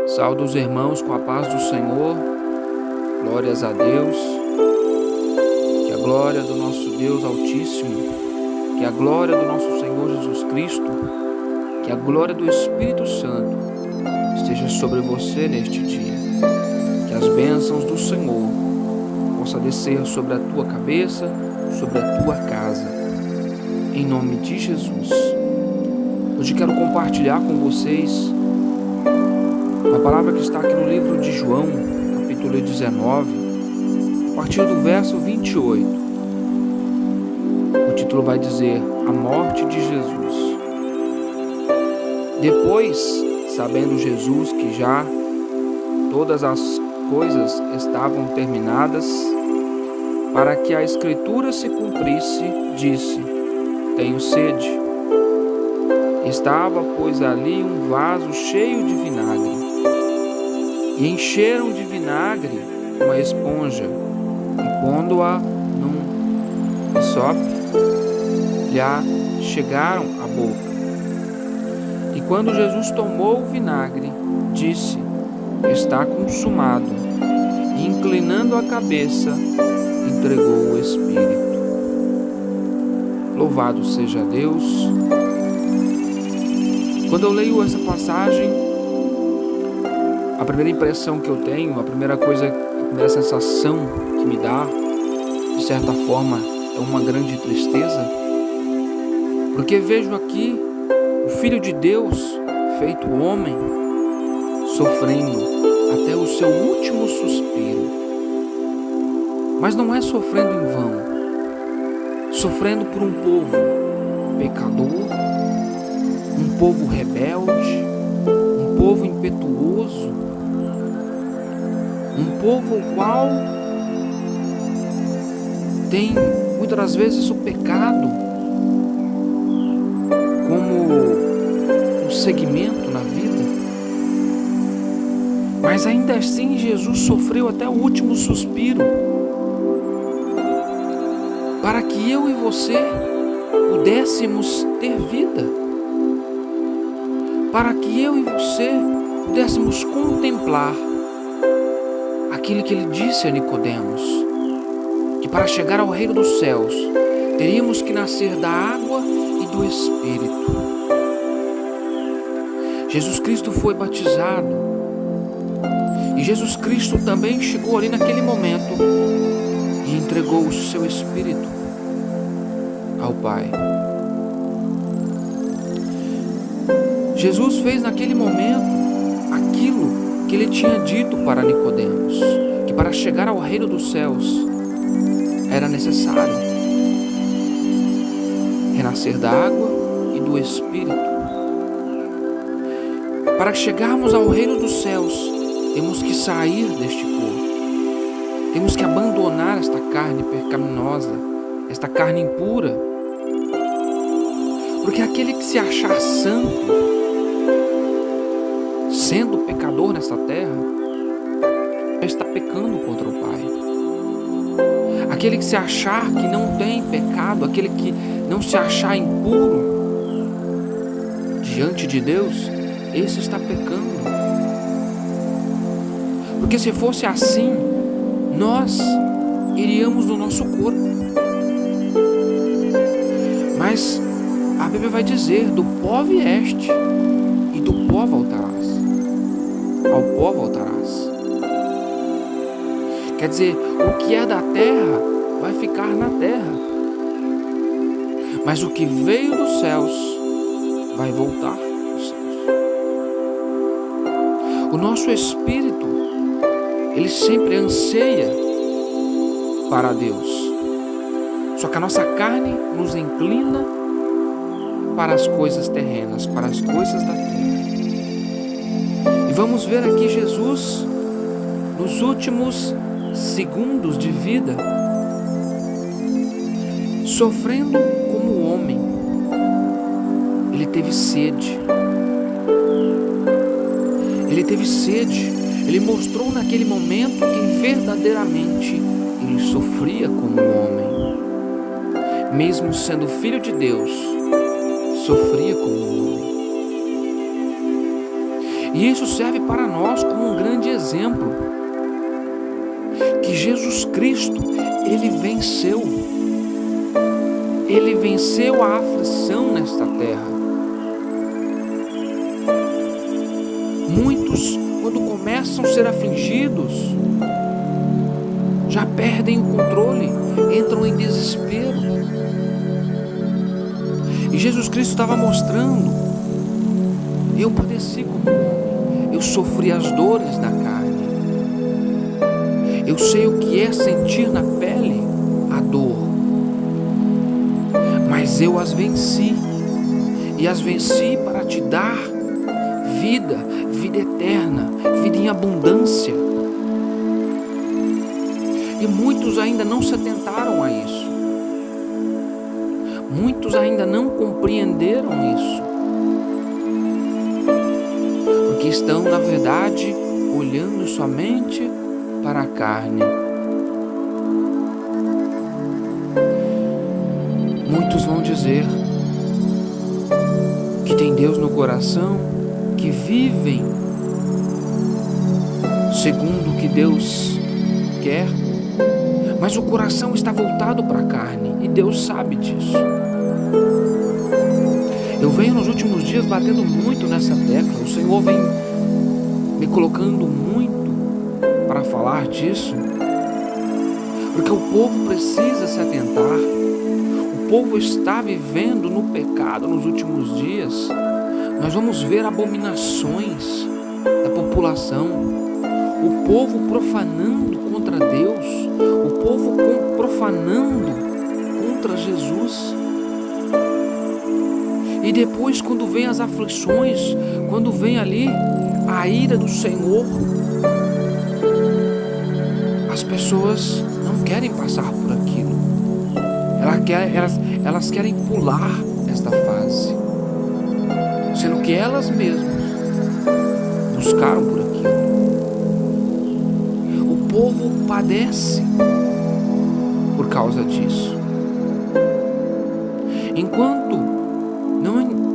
Saúdo os irmãos com a paz do Senhor, glórias a Deus, que a glória do nosso Deus Altíssimo, que a glória do nosso Senhor Jesus Cristo, que a glória do Espírito Santo esteja sobre você neste dia, que as bênçãos do Senhor possam descer sobre a tua cabeça, sobre a tua casa, em nome de Jesus. Hoje quero compartilhar com vocês a palavra que está aqui no livro de João, capítulo 19, a partir do verso 28. O título vai dizer: A morte de Jesus. Depois, sabendo Jesus que já todas as coisas estavam terminadas, para que a Escritura se cumprisse, disse: Tenho sede. Estava, pois, ali um vaso cheio de vinagre. E encheram de vinagre uma esponja, e pondo-a num hisope, lhe chegaram à boca. E quando Jesus tomou o vinagre, disse: Está consumado. E inclinando a cabeça, entregou o Espírito. Louvado seja Deus. Quando eu leio essa passagem, a primeira impressão que eu tenho, a primeira sensação que me dá, de certa forma, é uma grande tristeza, porque vejo aqui o Filho de Deus, feito homem, sofrendo até o seu último suspiro. Mas não é sofrendo em vão, sofrendo por um povo pecador, um povo rebelde, um povo impetuoso, um povo o qual tem muitas das vezes o pecado como um segmento na vida, mas ainda assim Jesus sofreu até o último suspiro para que eu e você pudéssemos ter vida, para que eu e você pudéssemos contemplar aquilo que ele disse a Nicodemos, que para chegar ao reino dos céus teríamos que nascer da água e do Espírito. Jesus Cristo foi batizado e Jesus Cristo também chegou ali naquele momento e entregou o seu Espírito ao Pai. Jesus fez naquele momento aquilo que ele tinha dito para Nicodemos, que para chegar ao reino dos céus era necessário renascer da água e do Espírito. Para chegarmos ao reino dos céus, temos que sair deste corpo, temos que abandonar esta carne pecaminosa, esta carne impura, porque aquele que se achar santo, sendo pecador nessa terra, está pecando contra o Pai. Aquele que se achar que não tem pecado, aquele que não se achar impuro diante de Deus, esse está pecando. Porque se fosse assim, nós iríamos no nosso corpo. Mas a Bíblia vai dizer: do pó vieste e do pó voltarás. Ao pó voltarás. Quer dizer, o que é da terra vai ficar na terra, mas o que veio dos céus vai voltar dos céus. O nosso espírito, ele sempre anseia para Deus, só que a nossa carne nos inclina para as coisas terrenas, para as coisas da terra. E vamos ver aqui Jesus, nos últimos segundos de vida, sofrendo como homem. Ele teve sede. Ele teve sede. Ele mostrou naquele momento que verdadeiramente ele sofria como homem. Mesmo sendo filho de Deus, sofria como homem. E isso serve para nós como um grande exemplo, que Jesus Cristo, Ele venceu a aflição nesta terra. Muitos, quando começam a ser afligidos, já perdem o controle, entram em desespero. E Jesus Cristo estava mostrando: eu padeci como homem, eu sofri as dores da carne, eu sei o que é sentir na pele a dor, mas eu as venci, e as venci para te dar vida eterna, vida em abundância. E muitos ainda não se atentaram a isso, muitos ainda não compreenderam isso, porque estão, na verdade, olhando somente para a carne. Muitos vão dizer que tem Deus no coração, que vivem segundo o que Deus quer, mas o coração está voltado para a carne, e Deus sabe disso. Eu venho nos últimos dias batendo muito nessa tecla, o Senhor vem me colocando muito para falar disso, porque o povo precisa se atentar. O povo está vivendo no pecado nos últimos dias. Nós vamos ver abominações da população, o povo profanando contra Deus, o povo profanando contra Jesus. E depois, quando vem as aflições, quando vem ali a ira do Senhor, as pessoas não querem passar por aquilo. Elas querem pular esta fase, sendo que elas mesmas buscaram por aquilo. O povo padece por causa disso. Enquanto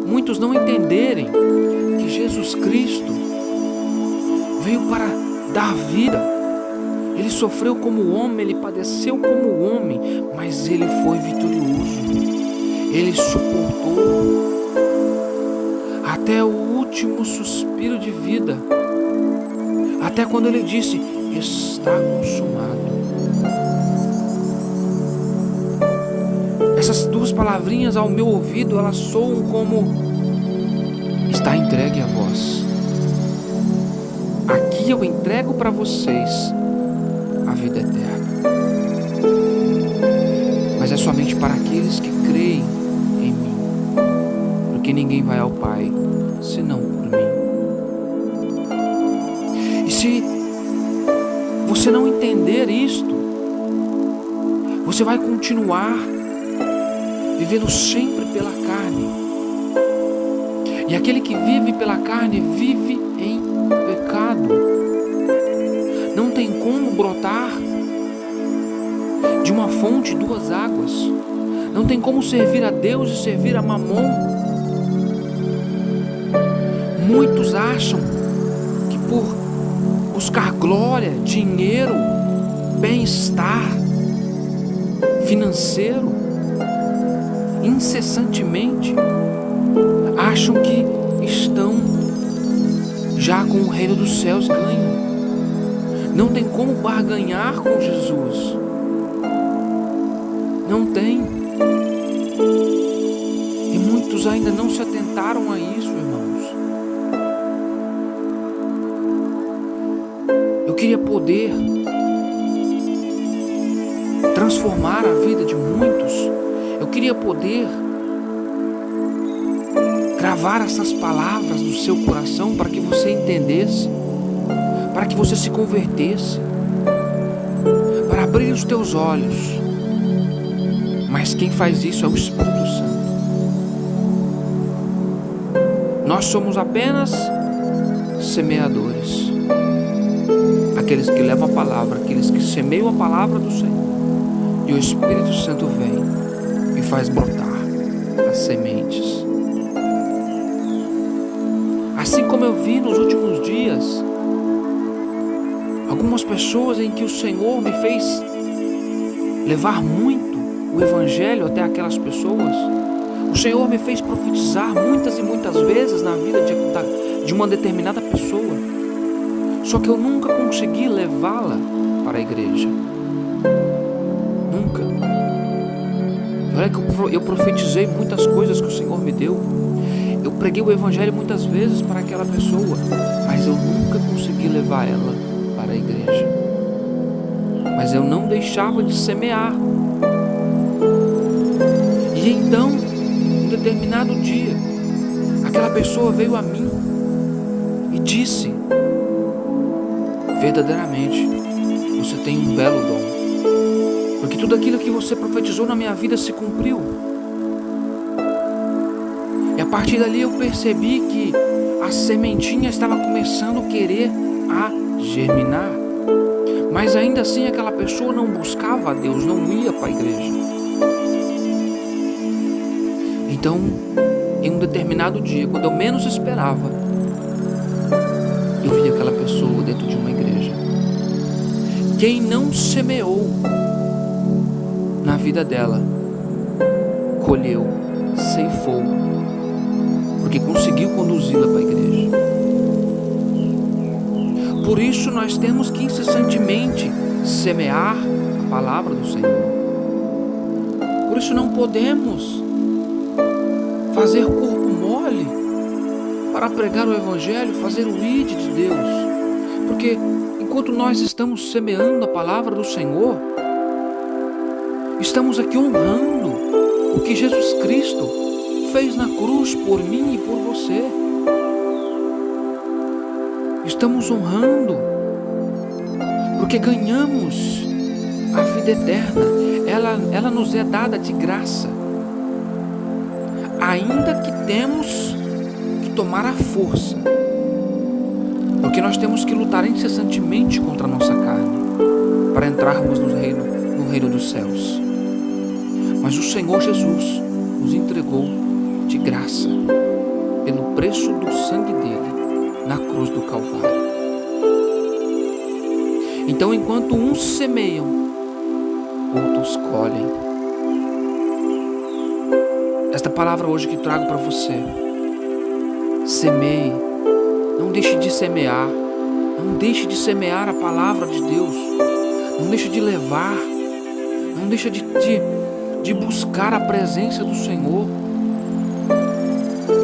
muitos não entenderem que Jesus Cristo veio para dar vida, Ele sofreu como homem, Ele padeceu como homem, mas Ele foi vitorioso. Ele suportou até o último suspiro de vida, até quando Ele disse: está consumado. Essas duas palavrinhas ao meu ouvido, elas soam como: está entregue a vós. Aqui eu entrego para vocês a vida eterna, mas é somente para aqueles que creem em mim, porque ninguém vai ao Pai senão por mim. E se você não entender isto, você vai continuar vivendo sempre pela carne, e aquele que vive pela carne vive em pecado. Não tem como brotar de uma fonte duas águas. Não tem como servir a Deus e servir a Mamon. Muitos acham que por buscar glória, dinheiro, bem-estar financeiro, incessantemente, acham que estão já com o reino dos céus ganho. Não tem como barganhar com Jesus. Não tem. E muitos ainda não se atentaram a isso, irmãos. Eu queria poder transformar a vida de muitos. Eu queria poder gravar essas palavras no seu coração para que você entendesse, para que você se convertesse, para abrir os teus olhos. Mas quem faz isso é o Espírito Santo. Nós somos apenas semeadores, aqueles que levam a palavra, aqueles que semeiam a palavra do Senhor, e o Espírito Santo vem e faz brotar as sementes. Assim como como eu vi nos últimos dias, algumas pessoas em que o Senhor me fez levar muito o Evangelho até aquelas pessoas. O Senhor me fez profetizar muitas e muitas vezes na vida de uma determinada pessoa. Só que eu nunca consegui levá-la para a igreja. Nunca. Olha que eu profetizei muitas coisas que o Senhor me deu. Eu preguei o Evangelho muitas vezes para aquela pessoa, mas eu nunca consegui levar ela para a igreja. Mas eu não deixava de semear. E então, um determinado dia, aquela pessoa veio a mim e disse: verdadeiramente, você tem um belo dom, porque tudo aquilo que você profetizou na minha vida se cumpriu. E a partir dali eu percebi que a sementinha estava começando a querer a germinar. Mas ainda assim aquela pessoa não buscava a Deus, não ia para a igreja. Então, em um determinado dia, quando eu menos esperava, eu vi aquela pessoa dentro de uma igreja. Quem não semeou na vida dela, colheu, ceifou, porque conseguiu conduzi-la para a igreja. Por isso nós temos que incessantemente semear a palavra do Senhor. Por isso não podemos fazer corpo mole para pregar o Evangelho, fazer o ID de Deus. Porque enquanto nós estamos semeando a palavra do Senhor, estamos aqui honrando o que Jesus Cristo fez na cruz por mim e por você. Estamos honrando, porque ganhamos a vida eterna. Ela nos é dada de graça, ainda que temos que tomar a força, porque nós temos que lutar incessantemente contra a nossa carne, para entrarmos no reino dos céus. Mas o Senhor Jesus nos entregou de graça, pelo preço do sangue dele, na cruz do Calvário. Então, enquanto uns semeiam, outros colhem. Esta palavra hoje que trago para você: semeie, não deixe de semear, não deixe de semear a palavra de Deus, não deixe de levar, não deixe de buscar a presença do Senhor,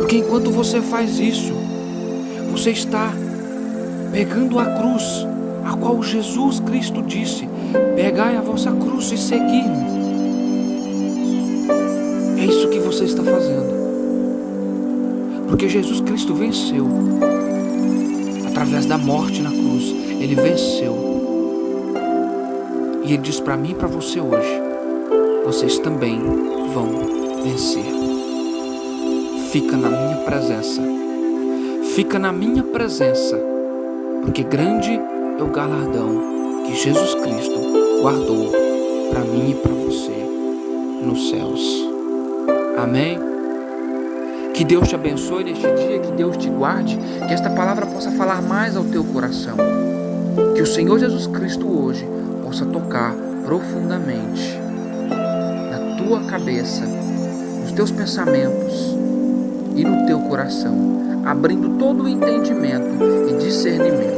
porque enquanto você faz isso, você está pegando a cruz, a qual Jesus Cristo disse: pegai a vossa cruz e segui-me. É isso que você está fazendo, porque Jesus Cristo venceu, através da morte na cruz. Ele venceu, e Ele diz para mim e para você hoje: vocês também vão vencer. Fica na minha presença. Fica na minha presença, porque grande é o galardão que Jesus Cristo guardou para mim e para você nos céus. Amém? Que Deus te abençoe neste dia, que Deus te guarde, que esta palavra possa falar mais ao teu coração, que o Senhor Jesus Cristo hoje possa tocar profundamente na tua cabeça, nos teus pensamentos e no teu coração, abrindo todo o entendimento e discernimento.